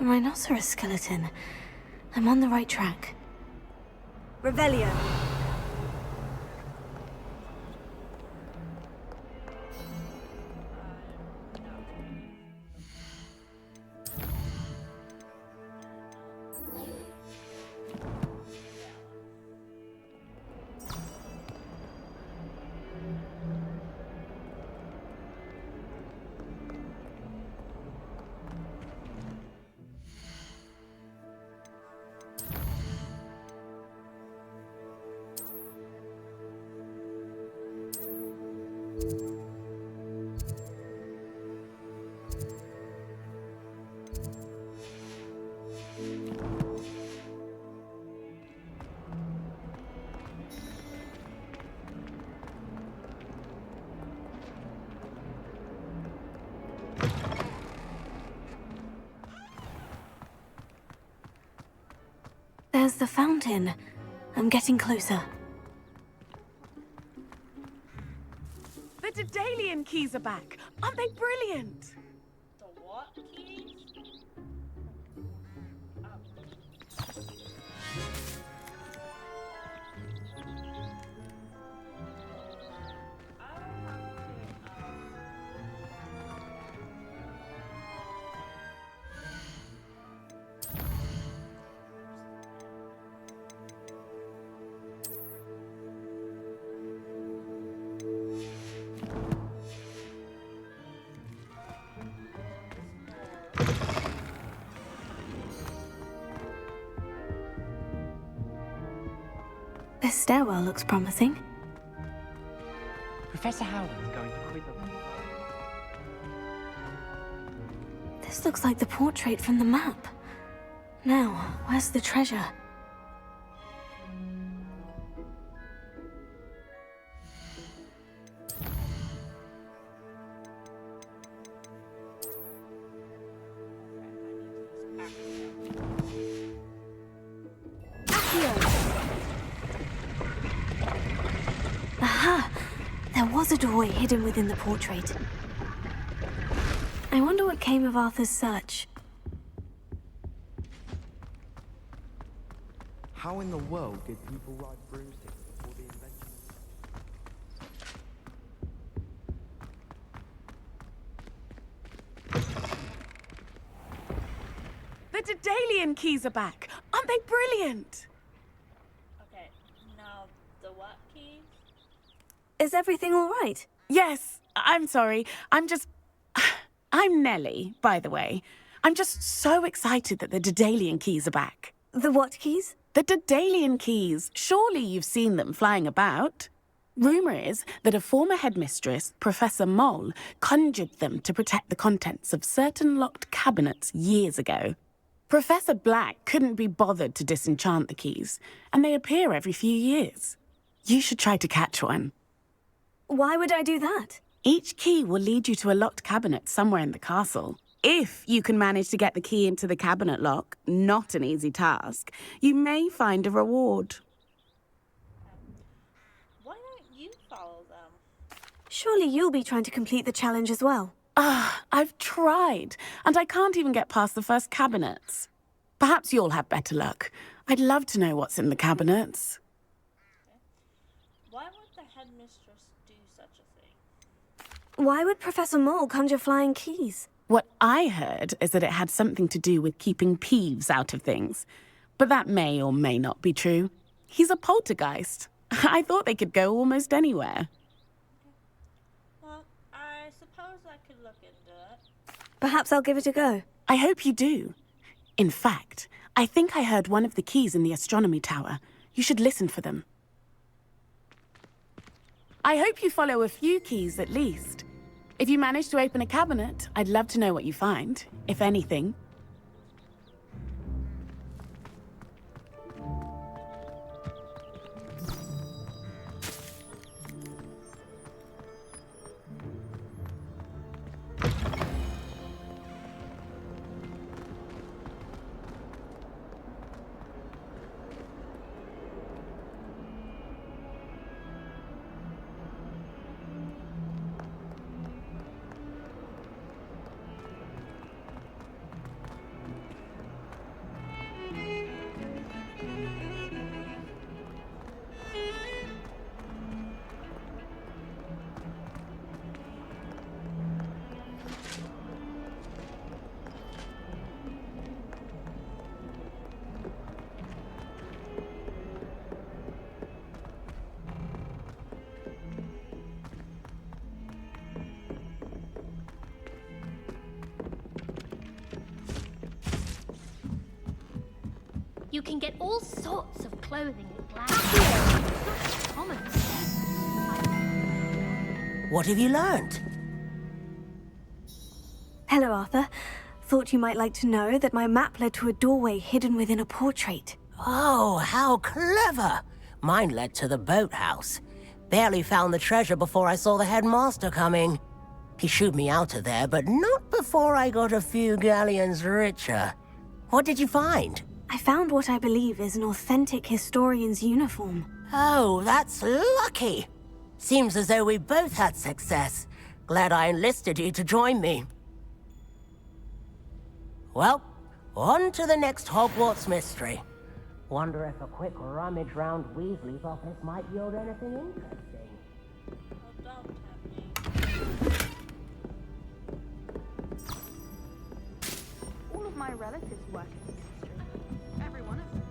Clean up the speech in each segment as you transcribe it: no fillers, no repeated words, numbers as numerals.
rhinoceros skeleton. I'm on the right track. Revelio. There's the fountain. I'm getting closer. The Daedalian keys are back. Aren't they brilliant? The what keys? This stairwell looks promising. Professor Howland's going to quiz us. This looks like the portrait from the map. Now, where's the treasure? Aha! There was a doorway hidden within the portrait. I wonder what came of Arthur's search. How in the world did people ride broomsticks before the invention? The Daedalian keys are back. Aren't they brilliant? Okay, now the what keys? Is everything all right? Yes, I'm sorry. I'm Nellie, by the way. I'm just so excited that the Daedalian keys are back. The what keys? The Daedalian keys. Surely you've seen them flying about. Rumour is that a former headmistress, Professor Mole, conjured them to protect the contents of certain locked cabinets years ago. Professor Black couldn't be bothered to disenchant the keys, and they appear every few years. You should try to catch one. Why would I do that? Each key will lead you to a locked cabinet somewhere in the castle. If you can manage to get the key into the cabinet lock, not an easy task, you may find a reward. Why don't you follow them? Surely you'll be trying to complete the challenge as well. I've tried, and I can't even get past the first cabinets. Perhaps you'll have better luck. I'd love to know what's in the cabinets. Why would the headmistress do such a thing? Why would Professor Mole conjure flying keys? What I heard is that it had something to do with keeping Peeves out of things. But that may or may not be true. He's a poltergeist. I thought they could go almost anywhere. Well, I suppose I could look into it. Perhaps I'll give it a go. I hope you do. In fact, I think I heard one of the keys in the astronomy tower. You should listen for them. I hope you follow a few keys at least. If you manage to open a cabinet, I'd love to know what you find, if anything. You can get all sorts of clothing at Black. It's not common. What have you learned? Hello, Arthur. Thought you might like to know that my map led to a doorway hidden within a portrait. Oh, how clever! Mine led to the boathouse. Barely found the treasure before I saw the headmaster coming. He shooed me out of there, but not before I got a few galleons richer. What did you find? I found what I believe is an authentic historian's uniform. Oh, that's lucky. Seems as though we both had success. Glad I enlisted you to join me. Well, on to the next Hogwarts mystery. Wonder if a quick rummage round Weasley's office might yield anything interesting. Oh, don't tempt me. All of my relatives work in the industry. Every one of them.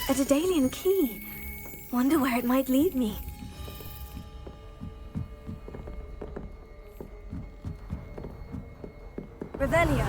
A Daedalian key. Wonder where it might lead me. Revelio.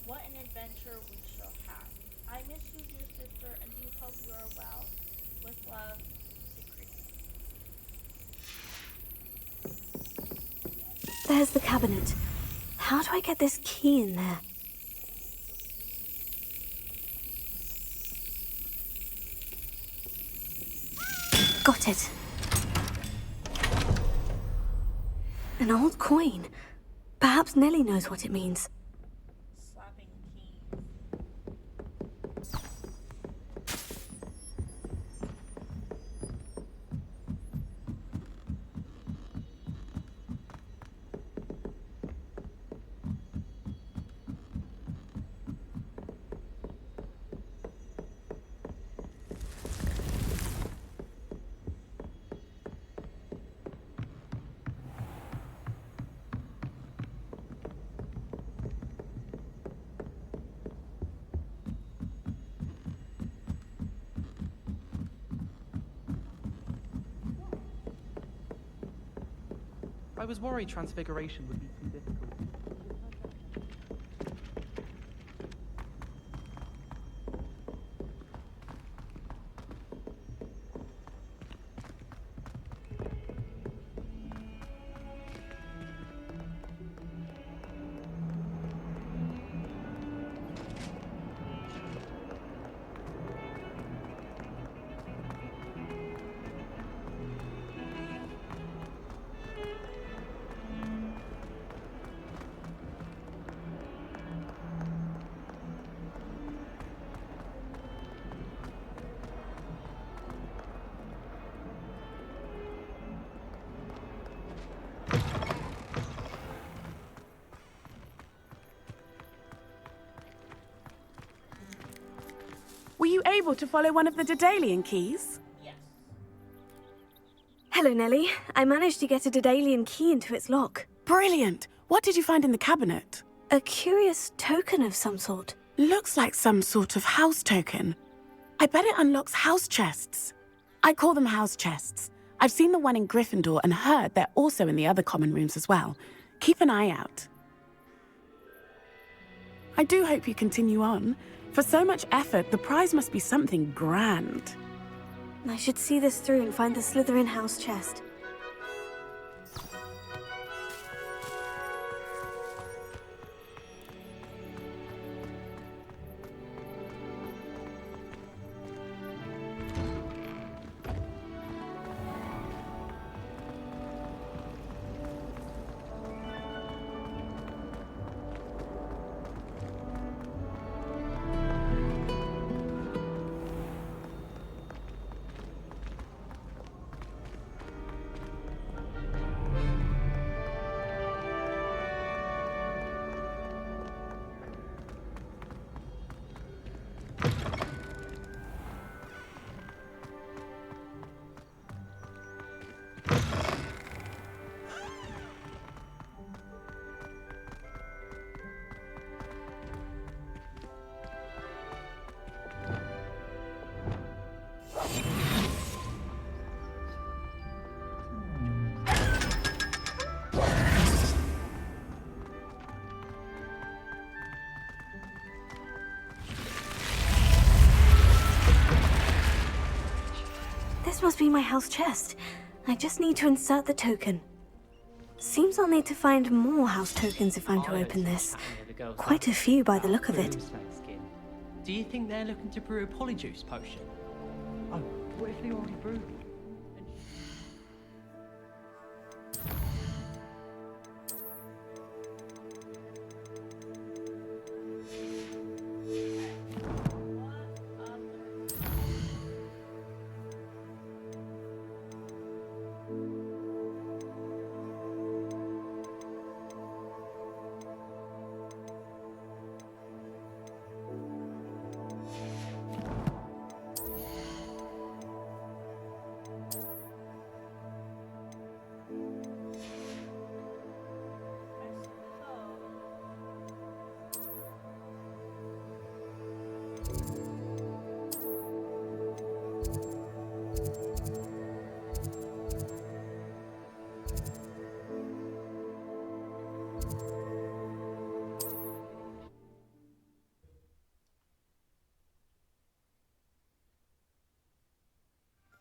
What an adventure we shall have. I miss you, dear sister, and do hope you are well. With love, Secret. There's the cabinet. How do I get this key in there? Got it. An old coin. Perhaps Nellie knows what it means. Slapping keys. I was worried transfiguration would be too difficult. able to follow one of the Daedalian keys? Yes. Hello, Nellie. I managed to get a Daedalian key into its lock. Brilliant! What did you find in the cabinet? A curious token of some sort. Looks like some sort of house token. I bet it unlocks house chests. I call them house chests. I've seen the one in Gryffindor and heard they're also in the other common rooms as well. Keep an eye out. I do hope you continue on. For so much effort, the prize must be something grand. I should see this through and find the Slytherin house chest. This must be my house chest. I just need to insert the token. Seems I'll need to find more house tokens if I'm to open this. Quite a few by the look of it. Do you think they're looking to brew a polyjuice potion? Oh, what if they already brewed it?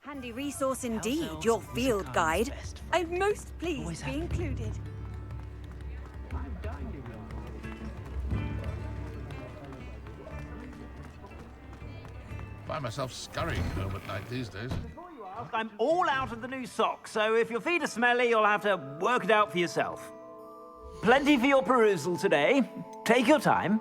Handy resource indeed, your field guide. I'm most pleased to be included. Find myself scurrying home at night these days. I'm all out of the new socks, so if your feet are smelly, you'll have to work it out for yourself. Plenty for your perusal today. Take your time.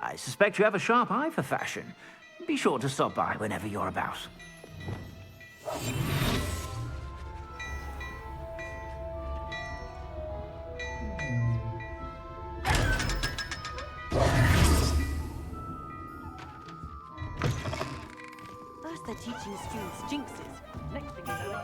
I suspect you have a sharp eye for fashion. Be sure to stop by whenever you're about. First they're teaching students jinxes. Next thing you know,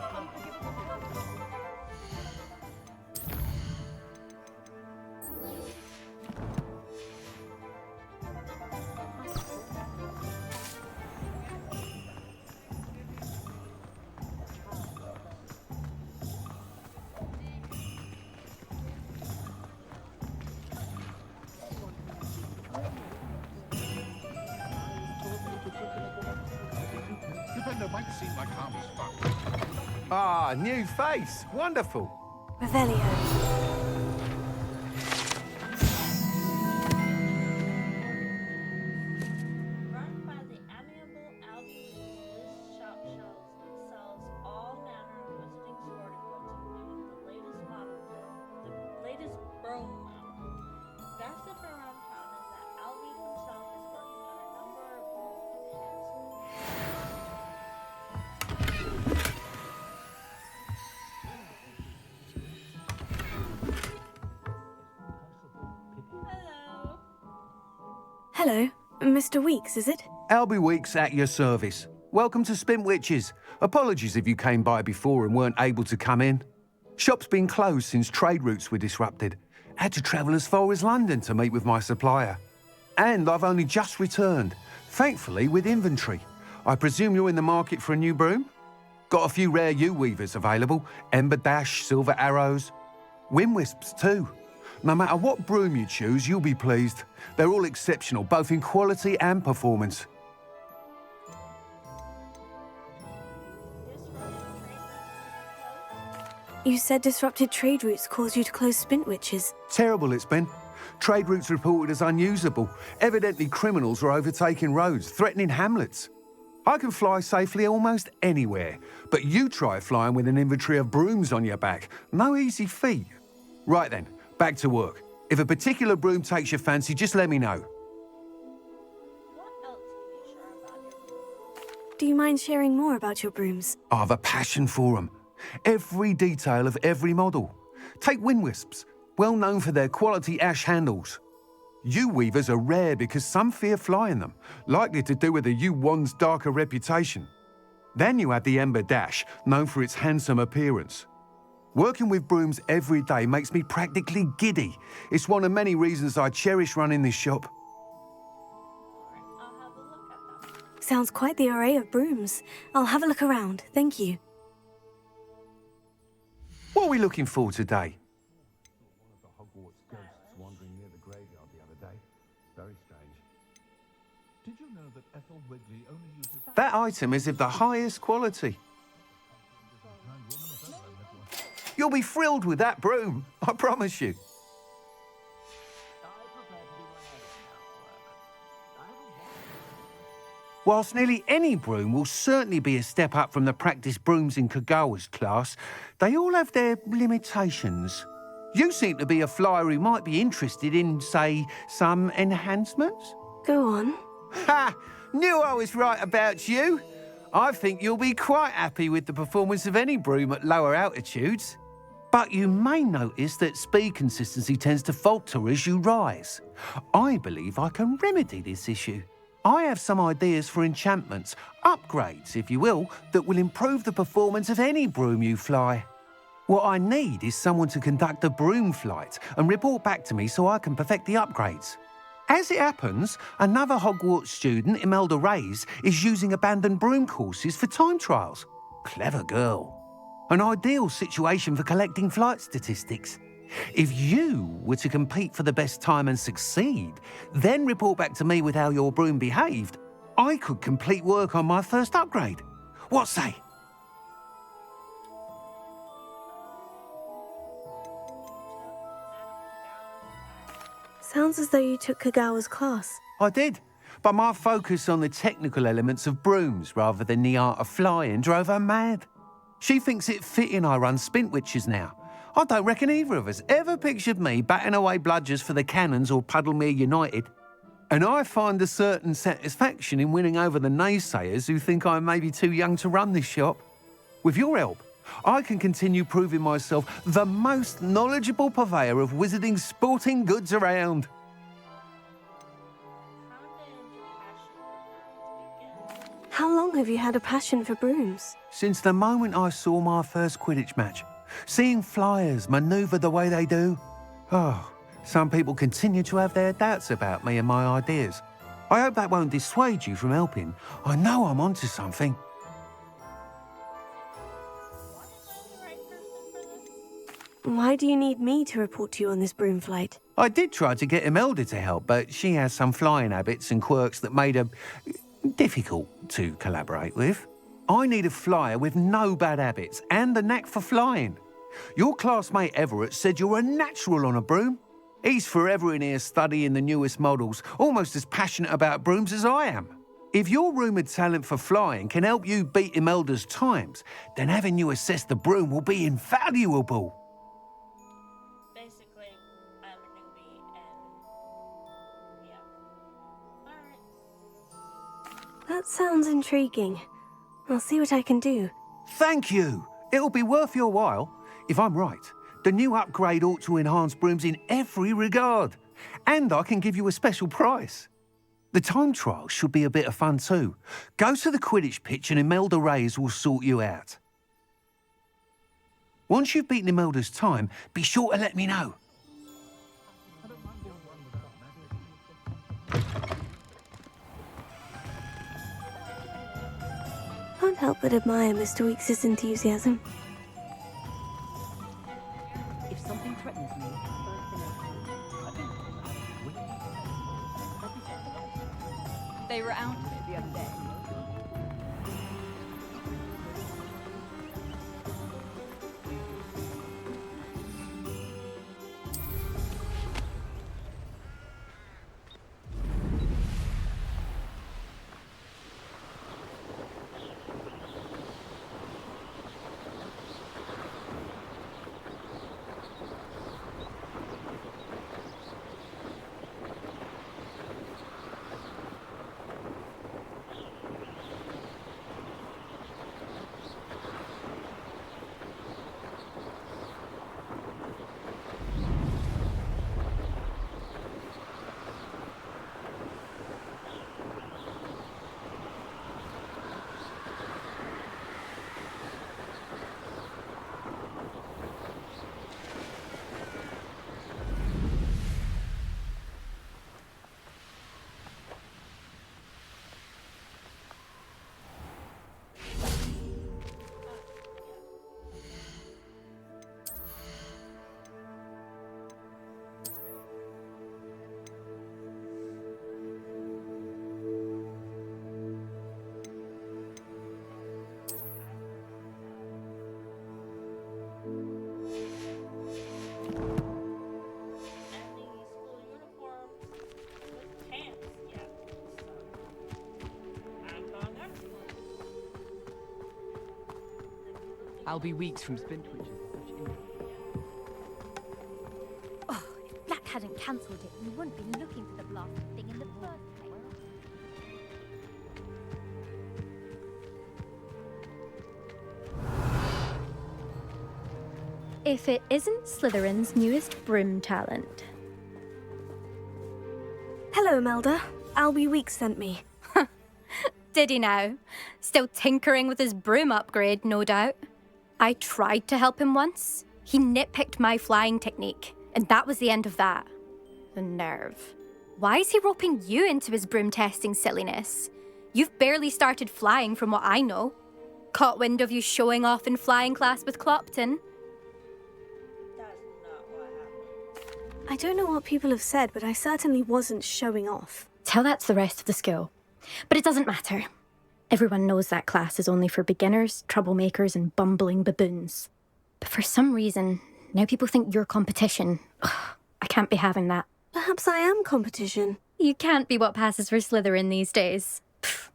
Might seem like harmless fun. Ah, new face. Wonderful. Revelio. Run by the amiable Albion, this shop sells all manner of wizarding sporting goods, including the latest broom model. Gossip around town is that Albie himself is working on a number of broom enhancements. Hello, Mr. Weeks, is it? Albie Weeks at your service. Welcome to Spintwitches. Apologies if you came by before and weren't able to come in. Shop's been closed since trade routes were disrupted. Had to travel as far as London to meet with my supplier. And I've only just returned, thankfully with inventory. I presume you're in the market for a new broom? Got a few rare U-weavers available. Ember Dash, Silver Arrows. Wind Wisps too. No matter what broom you choose, you'll be pleased. They're all exceptional, both in quality and performance. You said disrupted trade routes caused you to close Spintwitches. Terrible it's been. Trade routes reported as unusable. Evidently criminals were overtaking roads, threatening hamlets. I can fly safely almost anywhere, but you try flying with an inventory of brooms on your back. No easy feat. Right then, back to work. If a particular broom takes your fancy, just let me know. Do you mind sharing more about your brooms? I have a passion for them. Every detail of every model. Take Wind Wisps, well known for their quality ash handles. U-weavers are rare because some fear flying them, likely to do with the U-wand's darker reputation. Then you add the Ember Dash, known for its handsome appearance. Working with brooms every day makes me practically giddy. It's one of many reasons I cherish running this shop. Sounds quite the array of brooms. I'll have a look around, thank you. What are we looking for today? One of the Hogwarts ghosts wandering near the graveyard the other day. Very strange. Did you know that Ethel Wigley only uses... That item is of the highest quality. You'll be thrilled with that broom, I promise you. Whilst nearly any broom will certainly be a step up from the practice brooms in Kagawa's class, they all have their limitations. You seem to be a flyer who might be interested in, say, some enhancements? Go on. Ha! Knew I was right about you. I think you'll be quite happy with the performance of any broom at lower altitudes. But you may notice that speed consistency tends to falter as you rise. I believe I can remedy this issue. I have some ideas for enchantments, upgrades, if you will, that will improve the performance of any broom you fly. What I need is someone to conduct a broom flight and report back to me so I can perfect the upgrades. As it happens, another Hogwarts student, Imelda Reyes, is using abandoned broom courses for time trials. Clever girl. An ideal situation for collecting flight statistics. If you were to compete for the best time and succeed, then report back to me with how your broom behaved, I could complete work on my first upgrade. What say? Sounds as though you took Kagawa's class. I did, but my focus on the technical elements of brooms rather than the art of flying drove her mad. She thinks it fitting I run Spintwitches now. I don't reckon either of us ever pictured me batting away bludgers for the Cannons or Puddlemere United. And I find a certain satisfaction in winning over the naysayers who think I may be too young to run this shop. With your help, I can continue proving myself the most knowledgeable purveyor of wizarding sporting goods around. How long have you had a passion for brooms? Since the moment I saw my first Quidditch match. Seeing flyers manoeuvre the way they do. Oh, some people continue to have their doubts about me and my ideas. I hope that won't dissuade you from helping. I know I'm onto something. Why do you need me to report to you on this broom flight? I did try to get Imelda to help, but she has some flying habits and quirks that made her difficult to collaborate with. I need a flyer with no bad habits and the knack for flying. Your classmate Everett said you're a natural on a broom. He's forever in here studying the newest models, almost as passionate about brooms as I am. If your rumoured talent for flying can help you beat Imelda's times, then having you assess the broom will be invaluable. Basically, I'm a newbie and yeah. Alright. That sounds intriguing. I'll see what I can do. Thank you. It'll be worth your while. If I'm right, the new upgrade ought to enhance brooms in every regard. And I can give you a special price. The time trial should be a bit of fun too. Go to the Quidditch pitch and Imelda Reyes will sort you out. Once you've beaten Imelda's time, be sure to let me know. Can't help but admire Mr. Weekes' enthusiasm. If something threatens me, they were out of it the other day. I'll be weeks from Spintwitches. Oh, if Black hadn't cancelled it, we wouldn't be looking for the blasted thing in the first place. If it isn't Slytherin's newest broom talent. Hello, Imelda. Albie Weeks sent me. Did he now? Still tinkering with his broom upgrade, no doubt. I tried to help him once. He nitpicked my flying technique, and that was the end of that. The nerve. Why is he roping you into his broom testing silliness? You've barely started flying from what I know. Caught wind of you showing off in flying class with Clopton. I don't know what people have said, but I certainly wasn't showing off. Tell that to the rest of the school. But it doesn't matter. Everyone knows that class is only for beginners, troublemakers, and bumbling baboons. But for some reason, now people think you're competition. Ugh, I can't be having that. Perhaps I am competition. You can't be what passes for Slytherin these days. Pfft,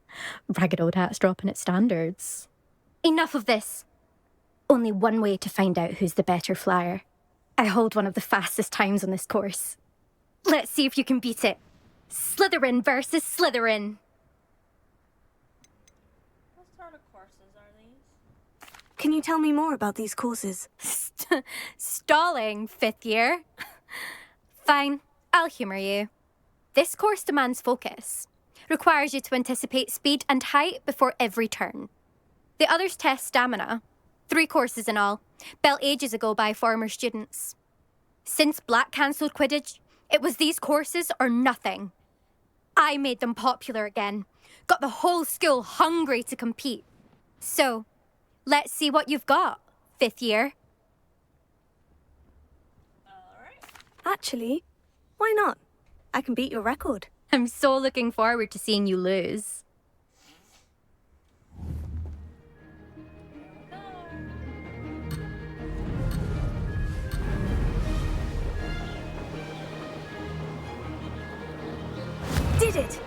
ragged old hat's dropping its standards. Enough of this. Only one way to find out who's the better flyer. I hold one of the fastest times on this course. Let's see if you can beat it. Slytherin versus Slytherin. What sort of courses are these? Can you tell me more about these courses? Stalling, 5th year. Fine, I'll humour you. This course demands focus. Requires you to anticipate speed and height before every turn. The others test stamina. 3 courses in all, built ages ago by former students. Since Black cancelled Quidditch, it was these courses or nothing. I made them popular again, got the whole school hungry to compete. So, let's see what you've got, 5th year. Actually, why not? I can beat your record. I'm so looking forward to seeing you lose. Did it!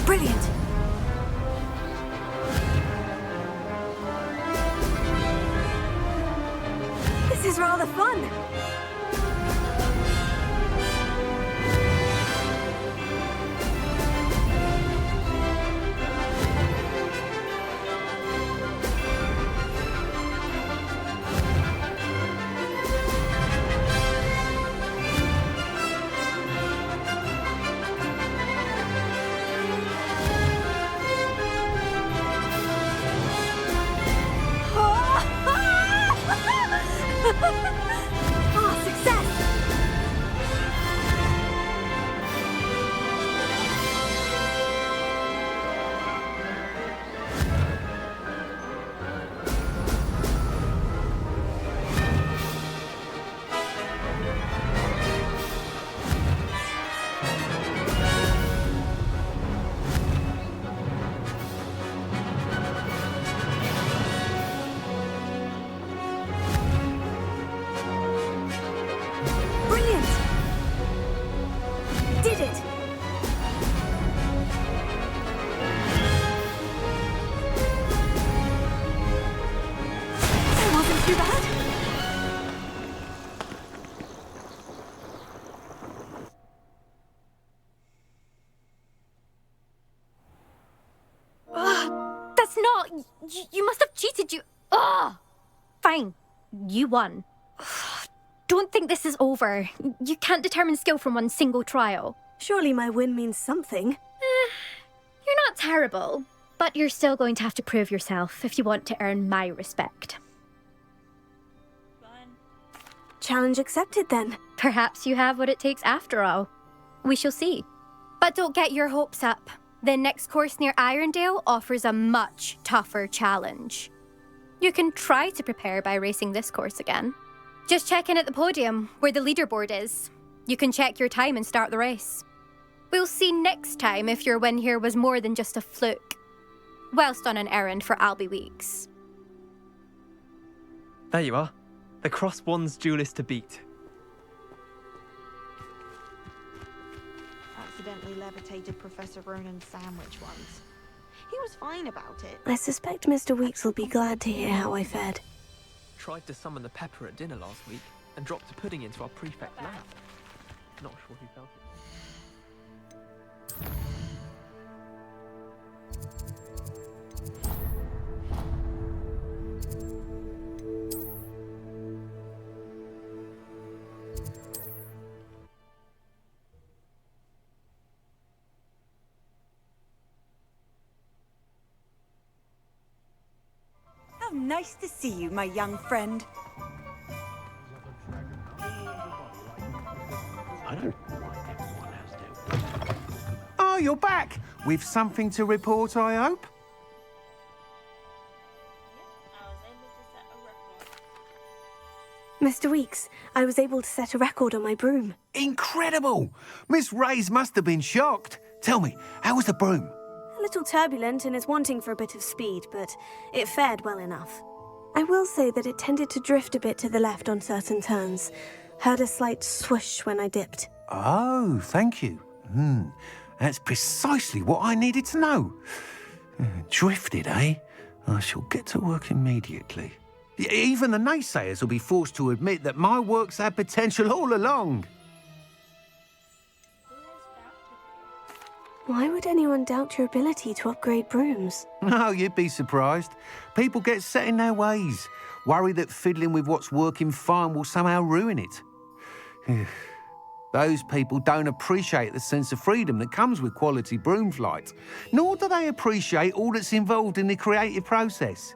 Brilliant! It's not. You must have cheated. Ugh! Fine. You won. Don't think this is over. You can't determine skill from one single trial. Surely my win means something. You're not terrible, but you're still going to have to prove yourself if you want to earn my respect. Challenge accepted, then. Perhaps you have what it takes after all. We shall see. But don't get your hopes up. The next course near Irondale offers a much tougher challenge. You can try to prepare by racing this course again. Just check in at the podium, where the leaderboard is. You can check your time and start the race. We'll see next time if your win here was more than just a fluke. Whilst on an errand for Albie Weeks. There you are. The Cross Wands duelist to beat. Accidentally levitated Professor Ronan's sandwich once. He was fine about it. I suspect Mr. Weeks will be glad to hear how I fared. Tried to summon the pepper at dinner last week and dropped a pudding into our prefect lab. Not sure who felt it. How nice to see you, my young friend. I don't like everyone has to. Oh, you're back! With something to report, I hope? Mr. Weeks, I was able to set a record on my broom. Incredible! Miss Ray's must have been shocked. Tell me, how was the broom? A little turbulent and is wanting for a bit of speed, but it fared well enough. I will say that it tended to drift a bit to the left on certain turns. Heard a slight swoosh when I dipped. Oh, thank you. That's precisely what I needed to know. Drifted, eh? I shall get to work immediately. Even the naysayers will be forced to admit that my work's had potential all along. Why would anyone doubt your ability to upgrade brooms? No, you'd be surprised. People get set in their ways, worry that fiddling with what's working fine will somehow ruin it. Those people don't appreciate the sense of freedom that comes with quality broom flight, nor do they appreciate all that's involved in the creative process.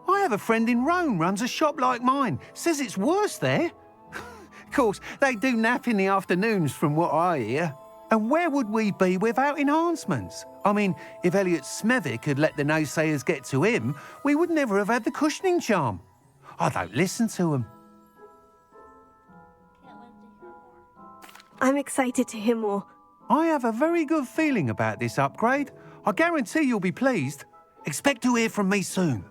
I have a friend in Rome runs a shop like mine, says it's worse there. Of course, they do nap in the afternoons from what I hear. And where would we be without enhancements? I mean, if Elliot Smethwick had let the naysayers get to him, we would never have had the cushioning charm. I don't listen to them. I'm excited to hear more. I have a very good feeling about this upgrade. I guarantee you'll be pleased. Expect to hear from me soon.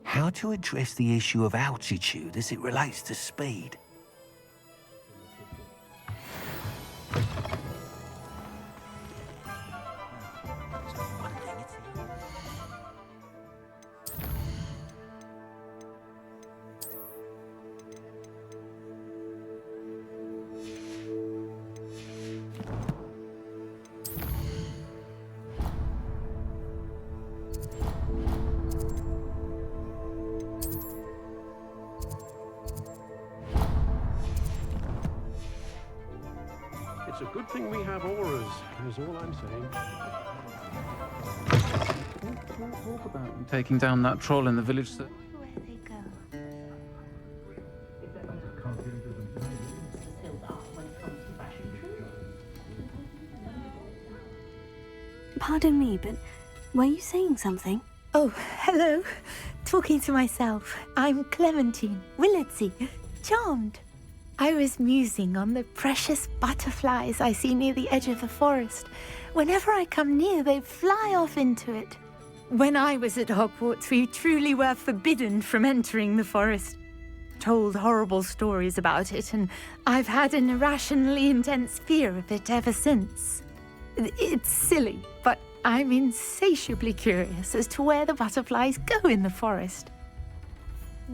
How to address the issue of altitude as it relates to speed? It's a good thing we have auras, is all I'm saying. Talk about taking down that troll in the village. Pardon me, but were you saying something? Oh, hello. Talking to myself. I'm Clementine Willardsey. Charmed. I was musing on the precious butterflies I see near the edge of the forest. Whenever I come near, they fly off into it. When I was at Hogwarts, we truly were forbidden from entering the forest. Told horrible stories about it, and I've had an irrationally intense fear of it ever since. It's silly, but I'm insatiably curious as to where the butterflies go in the forest.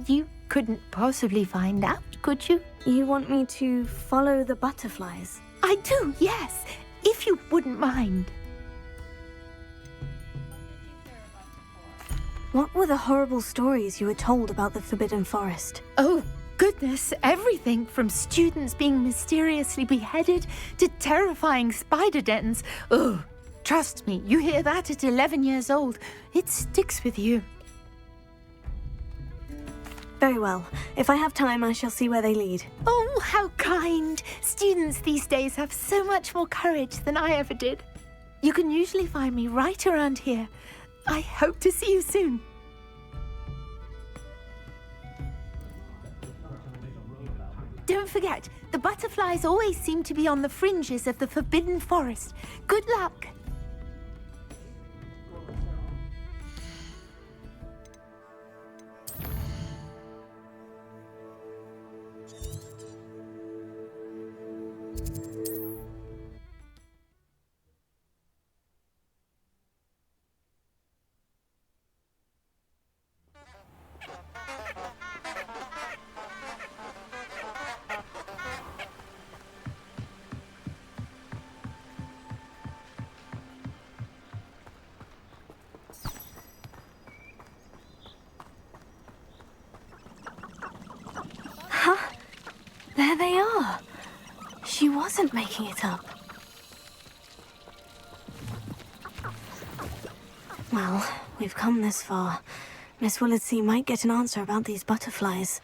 You couldn't possibly find out, could you? You want me to follow the butterflies? I do, yes, if you wouldn't mind. What were the horrible stories you were told about the Forbidden Forest? Oh, goodness, everything from students being mysteriously beheaded to terrifying spider dens. Oh, trust me, you hear that at 11 years old, it sticks with you. Very well. If I have time, I shall see where they lead. Oh, how kind. Students these days have so much more courage than I ever did. You can usually find me right around here. I hope to see you soon. Don't forget, the butterflies always seem to be on the fringes of the Forbidden Forest. Good luck. There they are. She wasn't making it up. Well, we've come this far. Miss Willardsea might get an answer about these butterflies.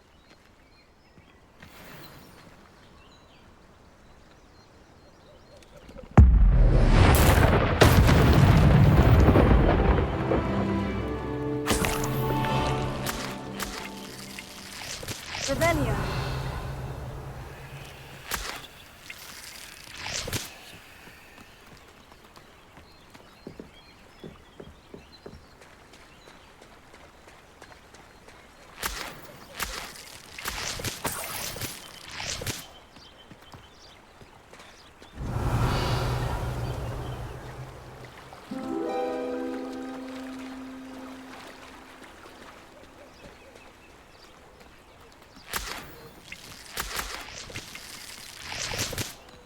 Revelio.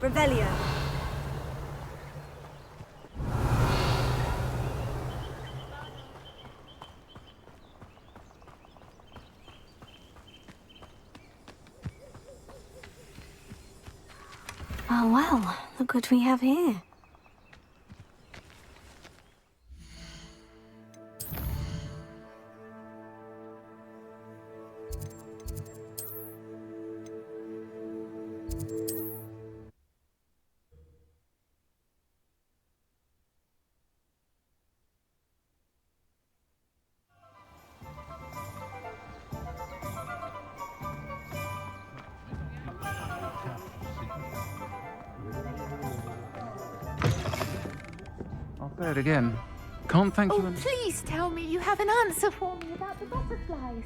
Revelio. Oh well, look what we have here. I'll say it again. Can't thank you Oh, enough. please tell me you have an answer for me about the butterflies.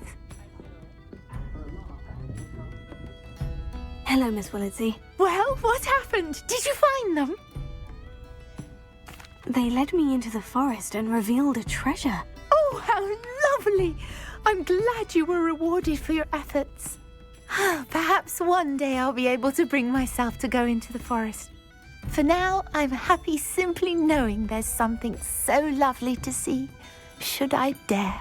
Hello, Miss Willardsea. Well, what happened? Did you find them? They led me into the forest and revealed a treasure. Oh, how lovely! I'm glad you were rewarded for your efforts. Perhaps one day I'll be able to bring myself to go into the forest. For now, I'm happy simply knowing there's something so lovely to see, should I dare.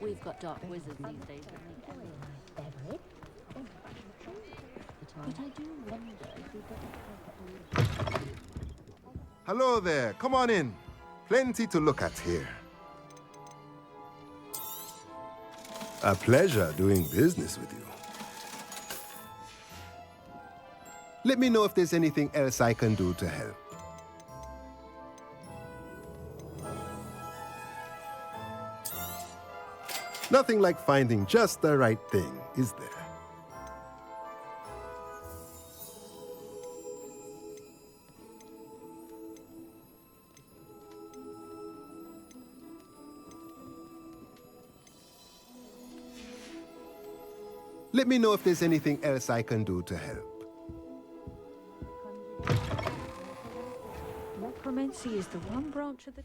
We've got dark wizards these days. Everett? But I do wonder if we better... Hello there. Come on in. Plenty to look at here. A pleasure doing business with you. Let me know if there's anything else I can do to help. Nothing like finding just the right thing, is there? Let me know if there's anything else I can do to help. Necromancy is the one branch of the...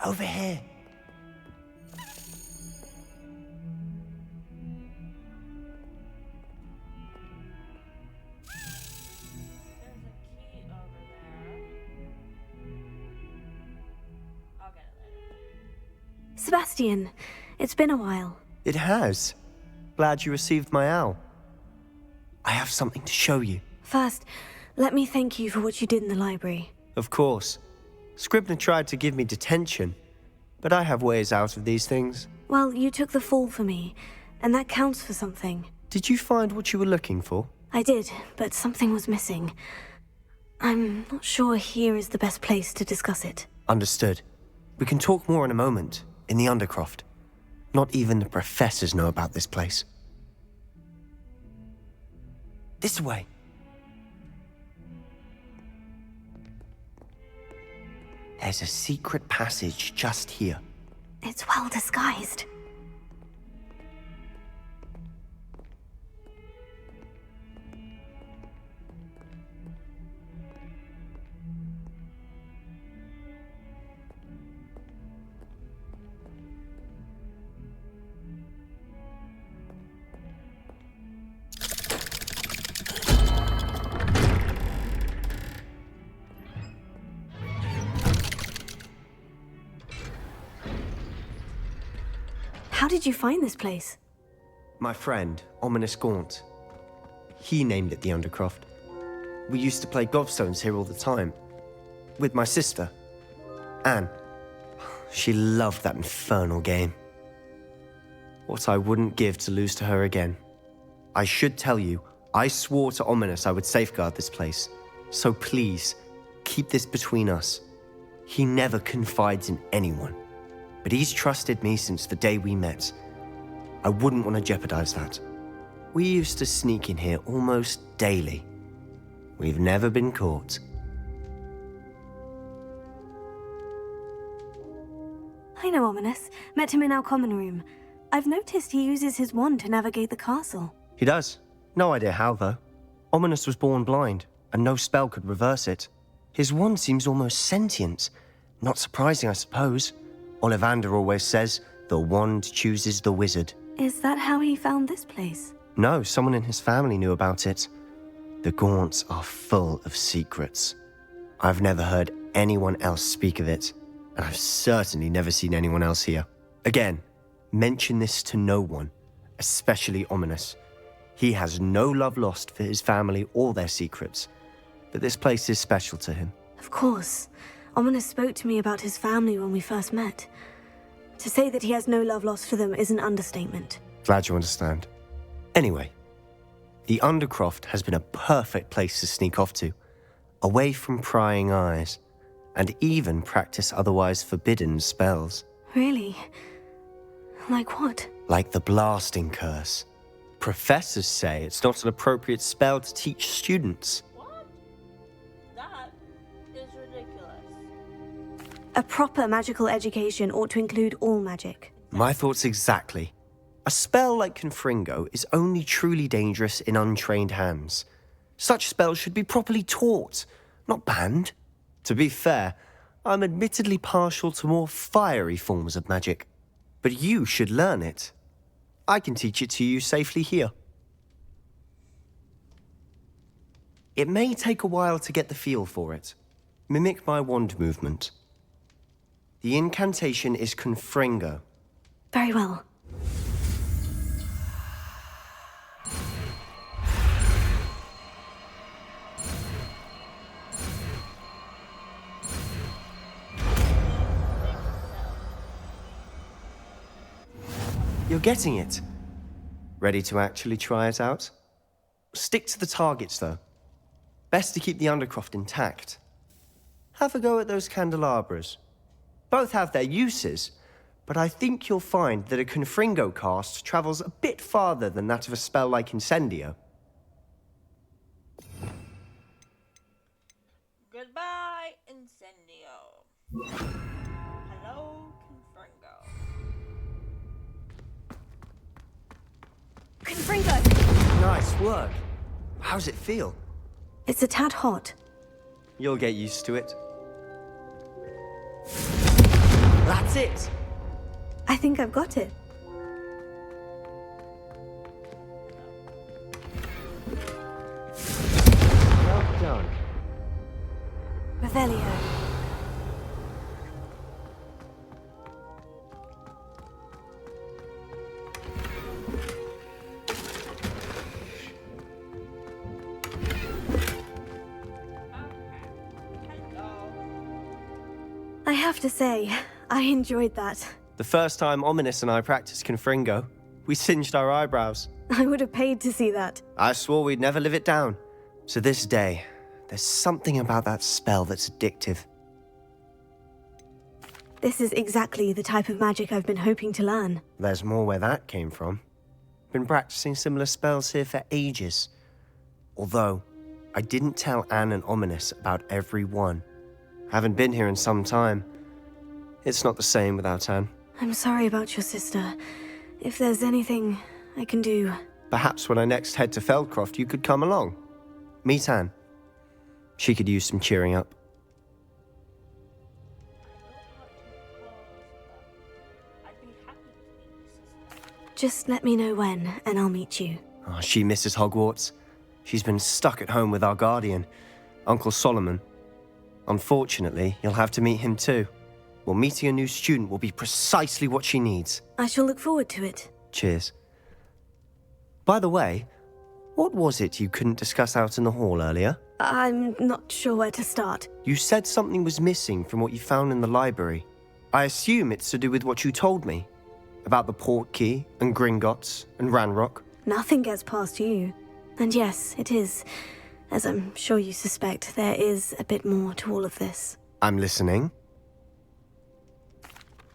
Over here. Sebastian, it's been a while. It has. Glad you received my owl. I have something to show you. First, let me thank you for what you did in the library. Of course. Scribner tried to give me detention, but I have ways out of these things. Well, you took the fall for me, and that counts for something. Did you find what you were looking for? I did, but something was missing. I'm not sure here is the best place to discuss it. Understood. We can talk more in a moment, in the Undercroft. Not even the professors know about this place. This way. There's a secret passage just here. It's well disguised. How did you find this place? My friend, Ominous Gaunt. He named it the Undercroft. We used to play gobstones here all the time. With my sister, Anne. She loved that infernal game. What I wouldn't give to lose to her again. I should tell you, I swore to Ominous I would safeguard this place. So please, keep this between us. He never confides in anyone, but he's trusted me since the day we met. I wouldn't want to jeopardize that. We used to sneak in here almost daily. We've never been caught. I know Ominous. Met him in our common room. I've noticed he uses his wand to navigate the castle. He does. No idea how, though. Ominous was born blind, and no spell could reverse it. His wand seems almost sentient. Not surprising, I suppose. Ollivander always says, the wand chooses the wizard. Is that how he found this place? No, someone in his family knew about it. The Gaunts are full of secrets. I've never heard anyone else speak of it, and I've certainly never seen anyone else here. Again, mention this to no one, especially Ominous. He has no love lost for his family or their secrets, but this place is special to him. Of course. Ominous spoke to me about his family when we first met. To say that he has no love lost for them is an understatement. Glad you understand. Anyway, the Undercroft has been a perfect place to sneak off to, away from prying eyes, and even practice otherwise forbidden spells. Really? Like what? Like the blasting curse. Professors say it's not an appropriate spell to teach students. What? That is ridiculous. A proper magical education ought to include all magic. My thoughts exactly. A spell like Confringo is only truly dangerous in untrained hands. Such spells should be properly taught, not banned. To be fair, I'm admittedly partial to more fiery forms of magic. But you should learn it. I can teach it to you safely here. It may take a while to get the feel for it. Mimic my wand movement. The incantation is Confringo. Very well. You're getting it. Ready to actually try it out? Stick to the targets, though. Best to keep the Undercroft intact. Have a go at those candelabras. Both have their uses, but I think you'll find that a Confringo cast travels a bit farther than that of a spell like Incendio. Goodbye, Incendio. Hello, Confringo. Confringo! Nice work. How's it feel? It's a tad hot. You'll get used to it. That's it! I think I've got it. Well done. Revelio. I have to say, I enjoyed that. The first time Ominous and I practiced Confringo, we singed our eyebrows. I would have paid to see that. I swore we'd never live it down. To this day, there's something about that spell that's addictive. This is exactly the type of magic I've been hoping to learn. There's more where that came from. Been practicing similar spells here for ages. Although, I didn't tell Anne and Ominous about every one. Haven't been here in some time. It's not the same without Anne. I'm sorry about your sister. If there's anything I can do... Perhaps when I next head to Feldcroft, you could come along. Meet Anne. She could use some cheering up. Just let me know when, and I'll meet you. Oh, she misses Hogwarts. She's been stuck at home with our guardian, Uncle Solomon. Unfortunately, you'll have to meet him too. Well, meeting a new student will be precisely what she needs. I shall look forward to it. Cheers. By the way, what was it you couldn't discuss out in the hall earlier? I'm not sure where to start. You said something was missing from what you found in the library. I assume it's to do with what you told me. About the Portkey, and Gringotts, and Ranrock. Nothing gets past you. And yes, it is As I'm sure you suspect, there is a bit more to all of this. I'm listening.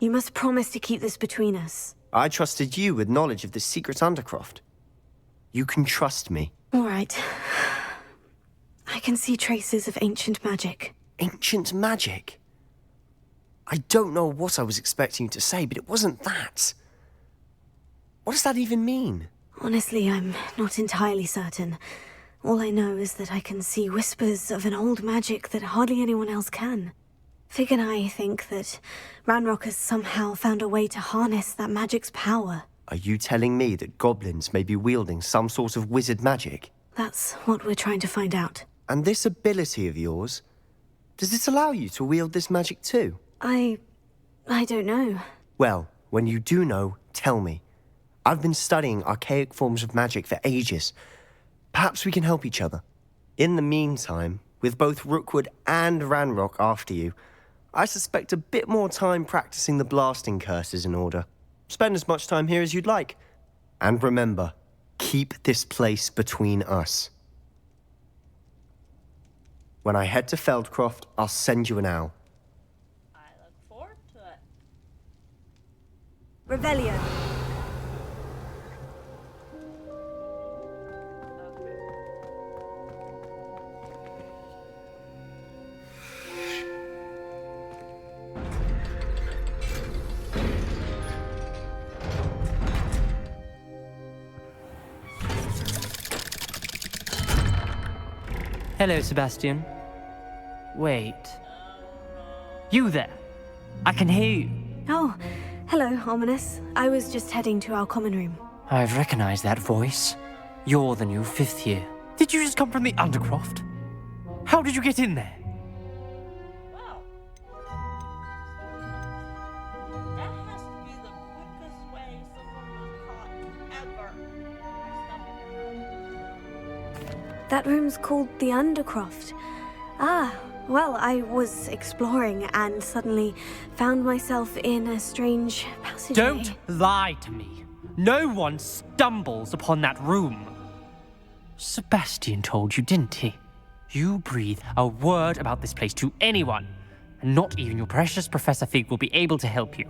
You must promise to keep this between us. I trusted you with knowledge of the secret Undercroft. You can trust me. All right. I can see traces of ancient magic. Ancient magic? I don't know what I was expecting you to say, but it wasn't that. What does that even mean? Honestly, I'm not entirely certain. All I know is that I can see whispers of an old magic that hardly anyone else can. Fig and I think that Ranrock has somehow found a way to harness that magic's power. Are you telling me that goblins may be wielding some sort of wizard magic? That's what we're trying to find out. And this ability of yours, does it allow you to wield this magic too? I don't know. Well, when you do know, tell me. I've been studying archaic forms of magic for ages. Perhaps we can help each other. In the meantime, with both Rookwood and Ranrock after you, I suspect a bit more time practicing the blasting curse is in order. Spend as much time here as you'd like. And remember, keep this place between us. When I head to Feldcroft, I'll send you an owl. I look forward to it. Revelio. Hello, Sebastian. Wait. You there? I can hear you. Oh, hello, Ominous. I was just heading to our common room. I've recognized that voice. You're the new 5th year. Did you just come from the Undercroft? How did you get in there? Well, that has to be the quickest way someone was caught ever. That room's called the Undercroft. Ah, well, I was exploring and suddenly found myself in a strange passageway. Don't lie to me. No one stumbles upon that room. Sebastian told you, didn't he? You breathe a word about this place to anyone, and not even your precious Professor Fig will be able to help you.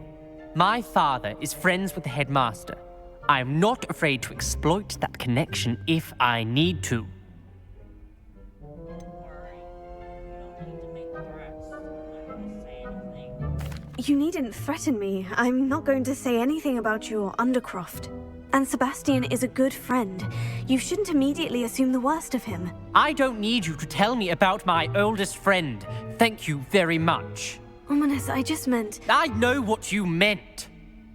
My father is friends with the headmaster. I am not afraid to exploit that connection if I need to. You needn't threaten me. I'm not going to say anything about your Undercroft. And Sebastian is a good friend. You shouldn't immediately assume the worst of him. I don't need you to tell me about my oldest friend. Thank you very much. Ominous, I just meant... I know what you meant.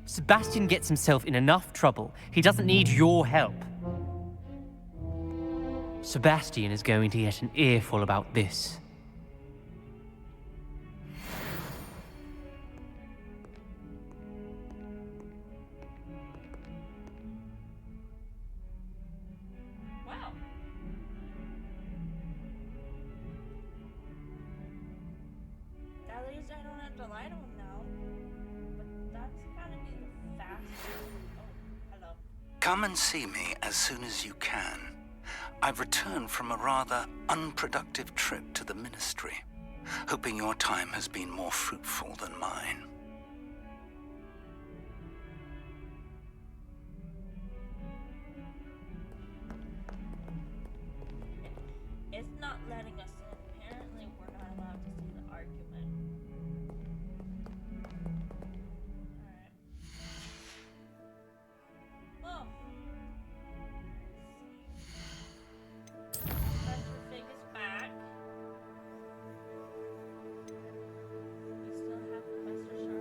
Sebastian gets himself in enough trouble. He doesn't need your help. Sebastian is going to get an earful about this. At least I don't have to lie to him now. But that's gotta be the fastest. Oh, hello. Come and see me as soon as you can. I've returned from a rather unproductive trip to the Ministry, hoping your time has been more fruitful than mine. It's not letting us in. Apparently, we're not allowed to see the argument. Alright. Well. Professor Fig is back. We still have Professor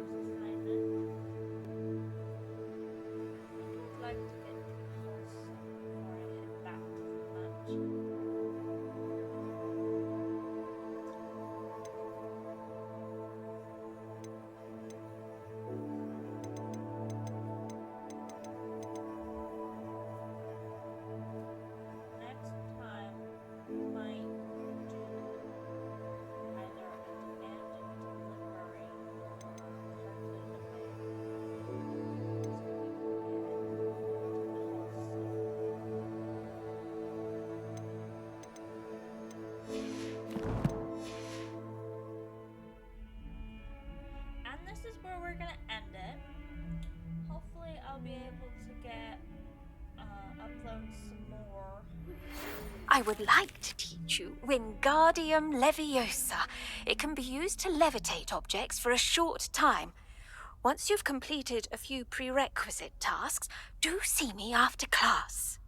upload some more. I would like to teach you Wingardium Leviosa. It can be used to levitate objects for a short time. Once you've completed a few prerequisite tasks, do see me after class.